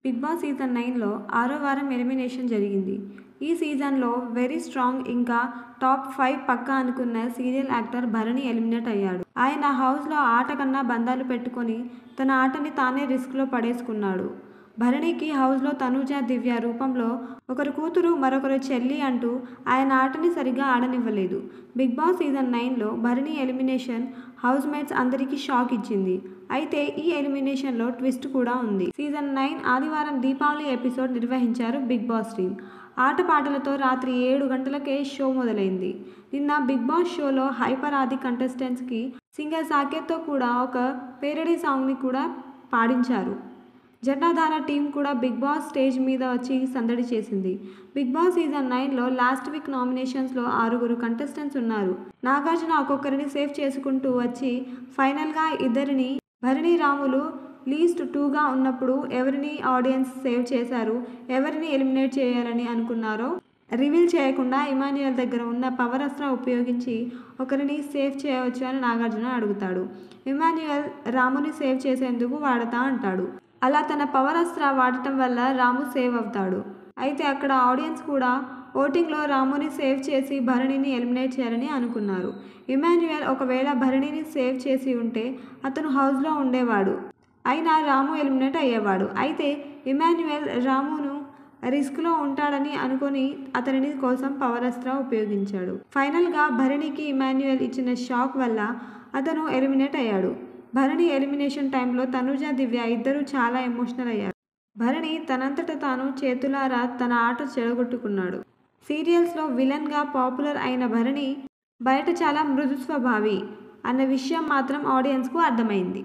Big Boss season 9లో 6వ వారం elimination జరిగింది. ఈ సీజన్లో వెరీ స్ట్రాంగ్ ఇంకా టాప్ 5 పక్కా అనుకున్న సీరియల్ యాక్టర్ భరణి ఎలిమినేట్ అయ్యాడు. ఆయన హౌస్లో ఆట కన్నా బంధాలు పెట్టుకొని తన ఆటని తానే రిస్క్లో పడేసుకున్నాడు. భరణికి హౌస్లో తనూజ, దివ్య రూపంలో ఒకరు కూతురు మరొకరు చెల్లి అంటూ ఆయన ఆటని సరిగ్గా ఆడనివ్వలేదు. బిగ్ బాస్ సీజన్ 9లో భరణి ఎలిమినేషన్ హౌస్ మేట్స్ అందరికీ షాక్ ఇచ్చింది. అయితే ఈ ఎలిమినేషన్లో ట్విస్ట్ కూడా ఉంది. సీజన్ 9 ఆదివారం దీపావళి ఎపిసోడ్ నిర్వహించారు బిగ్ బాస్ టీమ్. ఆటపాటలతో రాత్రి 7 గంటలకే షో మొదలైంది. నిన్న బిగ్ బాస్ షోలో హైపర్ ఆది కంటెస్టెంట్స్కి సింగర్ సాకేత్తో కూడా ఒక పేరడీ సాంగ్ని కూడా పాడించారు. జటాధార టీం కూడా బిగ్ బాస్ స్టేజ్ మీద వచ్చి సందడి చేసింది. బిగ్ బాస్ సీజన్ 9లో లాస్ట్ వీక్ నామినేషన్స్లో 6గురు కంటెస్టెంట్స్ ఉన్నారు. నాగార్జున ఒక్కొక్కరిని సేవ్ చేసుకుంటూ వచ్చి ఫైనల్గా ఇద్దరిని భరణి, రాములు లీస్ట్ 2గా ఉన్నప్పుడు ఎవరిని ఆడియన్స్ సేవ్ చేశారు, ఎవరిని ఎలిమినేట్ చేయాలని అనుకున్నారో రివీల్ చేయకుండా ఇమాన్యుయల్ దగ్గర ఉన్న పవర్ అస్త్ర ఉపయోగించి ఒకరిని సేవ్ చేయవచ్చు అని నాగార్జున అడుగుతాడు. ఇమాన్యుయల్ రాముని సేవ్ చేసేందుకు వాడతా అంటాడు. అలా తన పవర్ అస్త్ర వాడటం వల్ల రాము సేవ్ అవుతాడు. అయితే అక్కడ ఆడియన్స్ కూడా ఓటింగ్లో రాముని సేవ్ చేసి భరణిని ఎలిమినేట్ చేయాలని అనుకున్నారు. ఇమాన్యుయల్ ఒకవేళ భరణిని సేవ్ చేసి ఉంటే అతను హౌస్లో ఉండేవాడు. అయినా రాము ఎలిమినేట్ అయ్యేవాడు. అయితే ఇమాన్యుయల్ రామును రిస్క్లో ఉంటాడని అనుకొని అతని కోసం పవర్ అస్త్ర ఉపయోగించాడు. ఫైనల్గా భరణికి ఇమాన్యుయల్ ఇచ్చిన షాక్ వల్ల అతను ఎలిమినేట్ అయ్యాడు. భరణి ఎలిమినేషన్ టైంలో తనూజ, దివ్య ఇద్దరూ చాలా ఎమోషనల్ అయ్యారు. భరణి తనంతట తాను చేతులారా తన ఆట చెడగొట్టుకున్నాడు. సీరియల్స్లో విలన్గా పాపులర్ అయిన భరణి బయట చాలా మృదు స్వభావి అన్న విషయం మాత్రం ఆడియన్స్కు అర్థమైంది.